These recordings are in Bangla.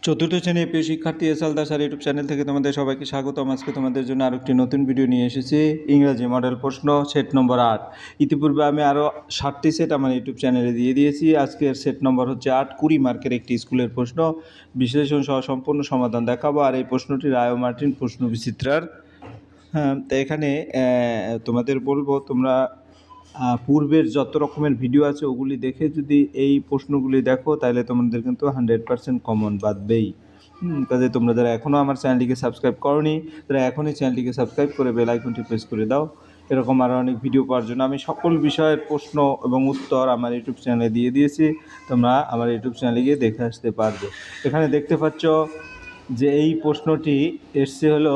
চতুর্থ শ্রেণীর প্রিয় শিক্ষার্থী এস আল দাস আর ইউটিউব চ্যানেল থেকে তোমাদের সবাইকে স্বাগতম। আজকে তোমাদের জন্য আরও একটি নতুন ভিডিও নিয়ে এসেছি। ইংরাজি মডেল প্রশ্ন সেট নম্বর 8। ইতিপূর্বে আমি আরও 7টি সেট আমার ইউটিউব চ্যানেলে দিয়ে দিয়েছি। আজকের সেট নম্বর হচ্ছে 8, 20 মার্কের একটি স্কুলের প্রশ্ন, বিশ্লেষণ সহ সম্পূর্ণ সমাধান দেখাবো। আর এই প্রশ্নটি রায় মার্টিন প্রশ্ন বিচিত্রার। হ্যাঁ, তো এখানে তোমাদের বলবো তোমরা পূর্বের যত রকমের ভিডিও আছে ওগুলি দেখে যদি এই প্রশ্নগুলি দেখো তাহলে তোমাদের কিন্তু 100% কমন বাদবেই। কাজে তোমরা যারা এখনও আমার চ্যানেলটিকে সাবস্ক্রাইব করোনি তারা এখনই চ্যানেলটিকে সাবস্ক্রাইব করে বেল আইকনটি প্রেস করে দাও। এরকম আরও অনেক ভিডিও পাওয়ার জন্য আমি সকল বিষয়ের প্রশ্ন এবং উত্তর আমার ইউটিউব চ্যানেলে দিয়ে দিয়েছি। তোমরা আমার ইউটিউব চ্যানেলে গিয়ে দেখে আসতে পারবে। এখানে দেখতে পাচ্ছ যে এই প্রশ্নটি এসছে হলো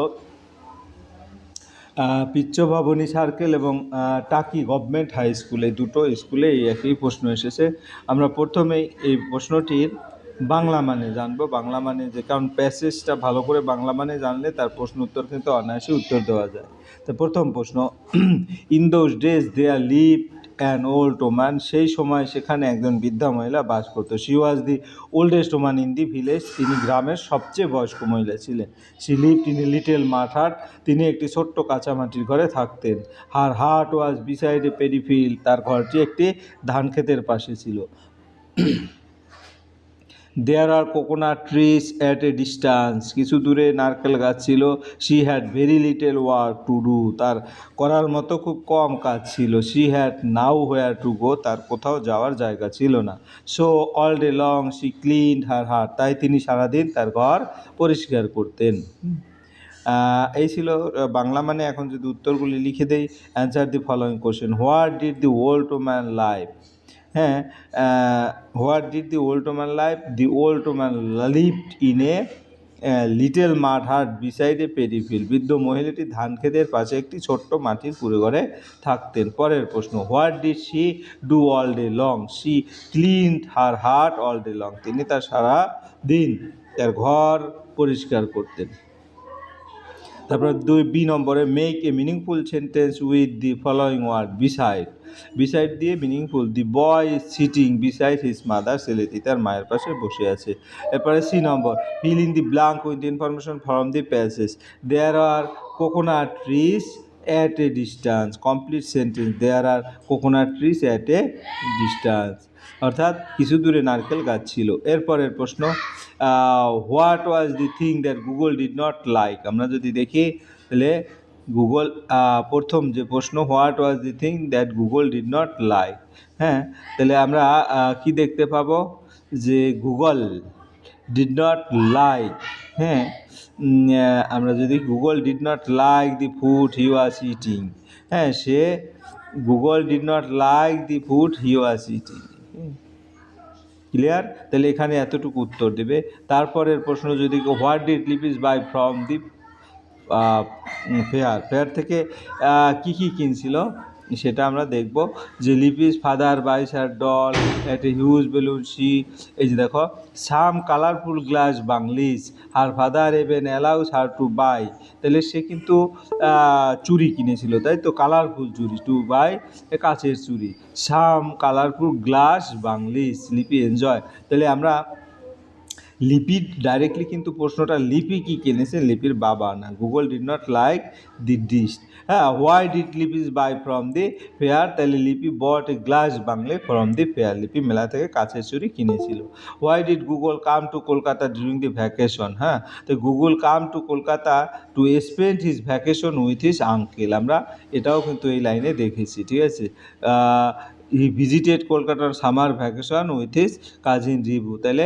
পিচ্চভবনী সার্কেল এবং টাকি গভর্নমেন্ট হাই স্কুল, এই দুটো স্কুলে এই একই প্রশ্ন এসেছে। আমরা প্রথমেই এই প্রশ্নটির বাংলা মানে জানবো। বাংলা মানে যে, কারণ প্যাসেজটা ভালো করে বাংলা মানে জানলে তার প্রশ্ন উত্তর কিন্তু অনায়াসে উত্তর দেওয়া যায়। তো প্রথম প্রশ্ন, in those days there lived an old woman, সেই সময় সেখানে একজন বৃদ্ধা মহিলা বাস করতো। She was the oldest woman in the village, তিনি গ্রামের সবচেয়ে বয়স্ক মহিলা ছিলেন। She lived in a little mud hut, তিনি একটি ছোট্ট কাঁচামাটির ঘরে থাকতেন। Her hut was beside a paddy field, তার ঘরটি একটি ধান ক্ষেতের পাশে ছিল। There are coconut trees at a distance, কিছু দূরে নারকেল গাছ ছিল। She had very little work to do, তার করার মতো খুব কম কাজ ছিল। She had nowhere to go, তার কোথাও যাওয়ার জায়গা ছিল না। So all day long she cleaned her heart, তাই তিনি সারাদিন তার ঘর পরিষ্কার করতেন। এই ছিল বাংলা মানে। এখন যদি উত্তরগুলি লিখে দেই, answer the following question. What did the old woman life? হ্যাঁ, what did the old woman life? The old woman lived in a little mud hut beside a paddy field, বৃদ্ধ মহিলাটি ধান ক্ষেতের পাশে একটি ছোট্ট মাটির কুঁড়ে ঘরে থাকতেন। পরের প্রশ্ন, what did she do all day long? She cleaned her heart all day long, তিনি তার সারা দিন তার ঘর পরিষ্কার করতেন। তারপরে 2 নম্বরে, make a meaningful sentence with the following word. Beside, beside দিয়ে meaningful. The boy is sitting beside his mother, ছেলেটি তার মায়ের পাশে বসে আছে। এরপরে 3 নম্বর, fill in the blank with information from the passage. There are coconut trees at a distance, complete sentence. There are coconut trees at a distance, অর্থাৎ কিছু দূরে নারকেল গাছ ছিল। এরপরের প্রশ্ন, what was the thing that Google did not like? আমরা যদি দেখি তাহলে গুগল, প্রথম যে প্রশ্ন, what was the thing that Google did not like. হ্যাঁ, তাহলে আমরা কি দেখতে পাবো যে গুগল ডিড নট লাইক, হ্যাঁ, আমরা যদি Gogol did not like the food he was eating, হ্যাঁ, সে Gogol did not like the food he was eating. Clear? তাহলে এখানে এতটুকু উত্তর দেবে। তারপরের প্রশ্ন যদি, what did Lipi's buy from the fair? Fair থেকে কী কী কিনছিল সেটা আমরা দেখব। যে Lipi's father buys her doll at a huge balloon. She, এই যে দেখো, some colourful glass bangles her father even allows her to by, তাহলে সে কিন্তু চুরি কিনেছিল, তাই তো, কালারফুল চুরি, টু বাই কাচের চুরি। সাম কালারফুল গ্লাস বাংলিস, লিপি এনজয়। তাহলে আমরা লিপি ডাইরেক্টলি কিন্তু প্রশ্নটা লিপি কি কিনেছে, লিপির বাবা না। Gogol did not like the dish. হ্যাঁ, why did Lipi's buy from the fair? তাহলে Lipi bought a glass bangle from the fair, Lipi মেলা থেকে কাছের চুরি কিনেছিল। Why did Gogol come to Kolkata during the vacation? হ্যাঁ, তো Gogol come to Kolkata to spend his vacation with his uncle, আমরা এটাও কিন্তু এই লাইনে দেখেছি, ঠিক আছে। হি ভিজিটেড কলকাতার summer vacation with his cousin review, তাহলে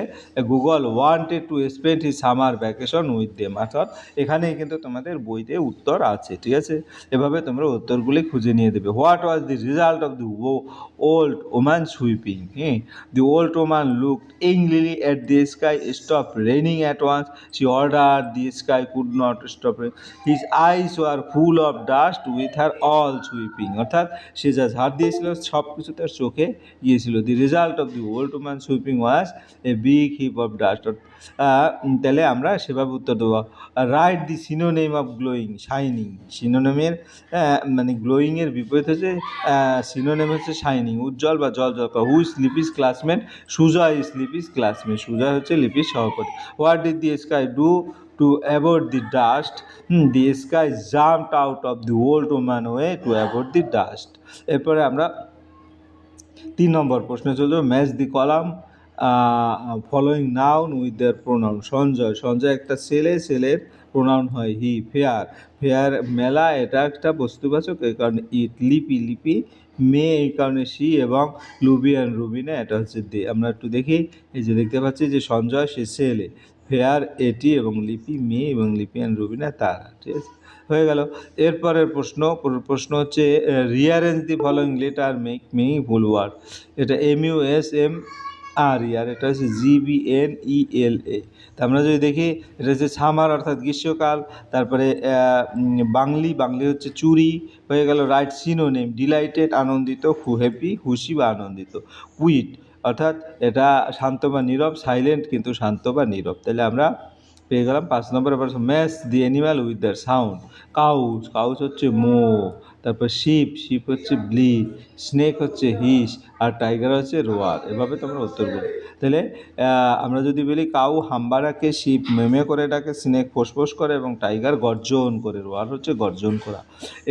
Google wanted to spend his summer vacation with them, অর্থাৎ এখানেই কিন্তু তোমাদের বইতে উত্তর আছে, ঠিক আছে। এভাবে তোমরা উত্তরগুলি খুঁজে নিয়ে দেবে। What was the result of the old woman sweeping? হ্যাঁ, the old woman looked angrily at the sky, stopped raining at once. She ordered the sky could not stop raining. His eyes were full of dust with her all sweeping, অর্থাৎ সে যা ঝাড় দিয়েছিল সব কিছু তার চোখে গিয়েছিল। The result of the old woman sweeping was a big heap of dust. তাহলে আমরা সেভাবে উত্তর দেবো। Write the synonym of glowing, shining. সিনোনেমের মানে গ্লোয়িংয়ের বিপরীত হচ্ছে সিনোনেম হচ্ছে শাইনিং, উজ্জ্বল বা জলজল করা। Who is Lipi's classmate? Suja is Lipi's classmate. Suja হচ্ছে লিপির সহপাঠী। What did the sky do to avoid the dust? The sky jumped out of the old woman way to avoid the dust. এরপরে আমরা 3 নম্বর প্রশ্নে চলে যাব। Match the column following noun with their pronoun. Sanjay একটা ছেলের প্রোনাউন হয় হি। ফেয়ার মেলা, এটা একটা বস্তুবাচক, এই কারণে ইট। লিপি মেয়ে, এই কারণে সি। এবং রুবিনা, এটা হচ্ছে দে। আমরা একটু দেখি, এই যে দেখতে পাচ্ছি যে সঞ্জয় সে ছেলে, ফেয়ার এটি, এবং লিপি মেয়ে, এবং লিপি অ্যান্ড রুবিনা তারা। ঠিক আছে, হয়ে গেল। এরপরের প্রশ্ন হচ্ছে rearrange the following letter make meaningful word. এটা MUSMR, আর এটা হচ্ছে GBNELA। তা আমরা যদি দেখি, এটা হচ্ছে সামার অর্থাৎ গ্রীষ্মকাল। তারপরে বাংলি হচ্ছে চুরি, হয়ে গেল। রাইট সিনোনিম ডিলাইটেড আনন্দিত, হ্যাপি খুশি বা আনন্দিত। কুইট অর্থাৎ এটা শান্ত বা নীরব, সাইলেন্ট কিন্তু শান্ত বা নীরব। তাহলে আমরা পেয়ে গেলাম 5 নম্বর। Match the animal with their sound. Cows হচ্ছে মো, তারপর শিপ হচ্ছে ব্লি, স্নেক হচ্ছে হিস, আর টাইগার হচ্ছে রোয়ার। এভাবে তোমরা উত্তর বলো। তাহলে আমরা যদি বলি কাউ হাম্বা ডাকে, শিপ মেমে করে ডাকে, স্নেক ফোঁস করে, এবং টাইগার গর্জন করে। রোয়ার হচ্ছে গর্জন করা।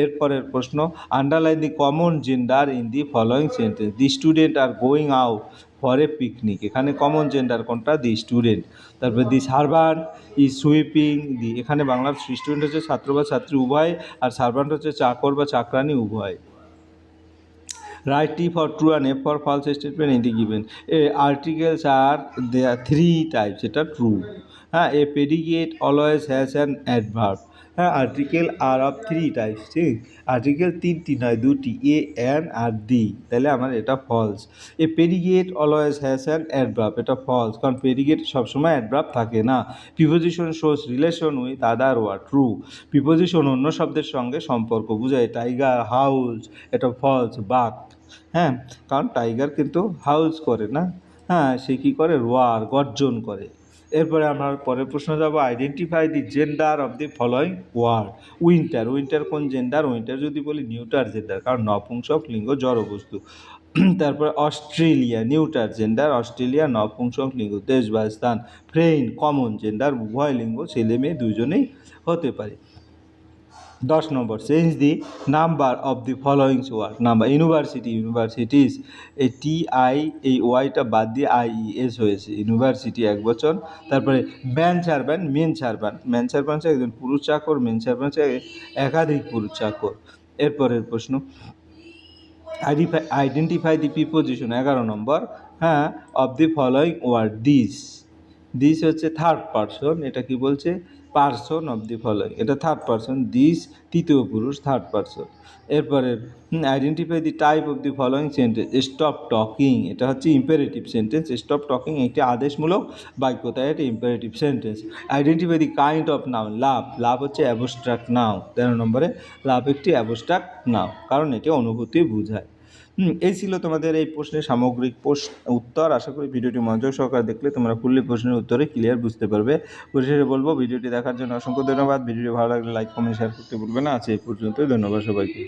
এরপরের প্রশ্ন, underline the common gender in the following sentence. The student are going out for a picnic. এখানে কমন জেন্ডার কোনটা? The student. তারপরে দি সার্ভান্ট ইজ সুইপিং দি, এখানে বাংলার স্টুডেন্ট হচ্ছে ছাত্র বা ছাত্রী উভয়, আর সার্ভান্ট হচ্ছে চাকর বা চাকরানি উভয়। Right T for true and F for false statement in the given. Articles are there 3 types, এটা true। হ্যাঁ, a predicate always has an adverb। হ্যাঁ, আর্টিকেল আর অফ 3 টাইপস। ঠিক, আর্টিকেল 3টি নয় 2টি, এ অ্যান আর দি। তাহলে আমার এটা false. A predicate always has an adverb, এটা ফলস, কারণ প্রেডিকেট সবসময় অ্যাডভার্ব থাকে না। Preposition shows relation with other word, true. প্রিপোজিশন অন্য শব্দের সঙ্গে সম্পর্ক বোঝায়। টাইগার হাউলস, এটা ফলস। বাঘ, হ্যাঁ, কারণ টাইগার কিন্তু হাউলস করে না, হ্যাঁ, সে কী করে? রোয়ার, গর্জন করে। এরপরে আমরা পরের প্রশ্ন যাব। Identify the gender of the following word. Winter কোন জেন্ডার? উইন্টার যদি বলি নিউটার জেন্ডার, কারণ নপুংসক লিঙ্গ জড়বস্তু। তারপরে অস্ট্রেলিয়া নিউটার জেন্ডার, অস্ট্রেলিয়া নপুংসক লিঙ্গ। দেশ বা স্থান ফ্রেন্ড কমন জেন্ডার, উভয় লিঙ্গ, ছেলে মেয়ে দুজনেই হতে পারে। 10 নম্বর, change the number of the following word. Number universities, এই TI, এই ওয়াইটা বাদ দিয়ে IES হয়েছে, ইউনিভার্সিটি এক বচন। তারপরে ম্যান সার্ভ্যান্ট হচ্ছে একজন পুরুষ চাকর, মেন সার্ভ্যান্ট হচ্ছে একাধিক পুরুষ চাকর। এরপরের প্রশ্ন, আইডেন্টিফাই দি প্রিপোজিশন 11 নম্বর, হ্যাঁ, of the following word. This হচ্ছে থার্ড পারসন, এটা কি বলছে? পারসন অফ দি ফলোয়িং, এটা থার্ড পারসন। দিস তৃতীয় পুরুষ, থার্ড পারসন। এরপরে identify the type of the following sentence. Stop talking, এটা হচ্ছে ইম্পারেটিভ সেন্টেন্স। স্টপ টকিং একটি আদেশমূলক বাক্য, তাই এটা imperative sentence. Identify the kind of noun. Love হচ্ছে অ্যাবস্ট্রাক্ট নাউন। 13 নম্বরে লাভ একটি অ্যাবস্ট্রাক্ট নাউন, কারণ এটি অনুভূতি বোঝায়। এই ছিল তোমাদের এই প্রশ্নের সামগ্রিক উত্তর। আশা করি ভিডিওটি মনোযোগ সহকারে দেখলে তোমরা ফুললি প্রশ্নের উত্তরে ক্লিয়ার বুঝতে পারবে। পরিশেষে বলবো, ভিডিওটি দেখার জন্য অসংখ্য ধন্যবাদ। ভিডিওটি ভালো লাগলে লাইক কমেন্ট শেয়ার করতে ভুলবে না। আজ এই পর্যন্তই, ধন্যবাদ সবাইকে।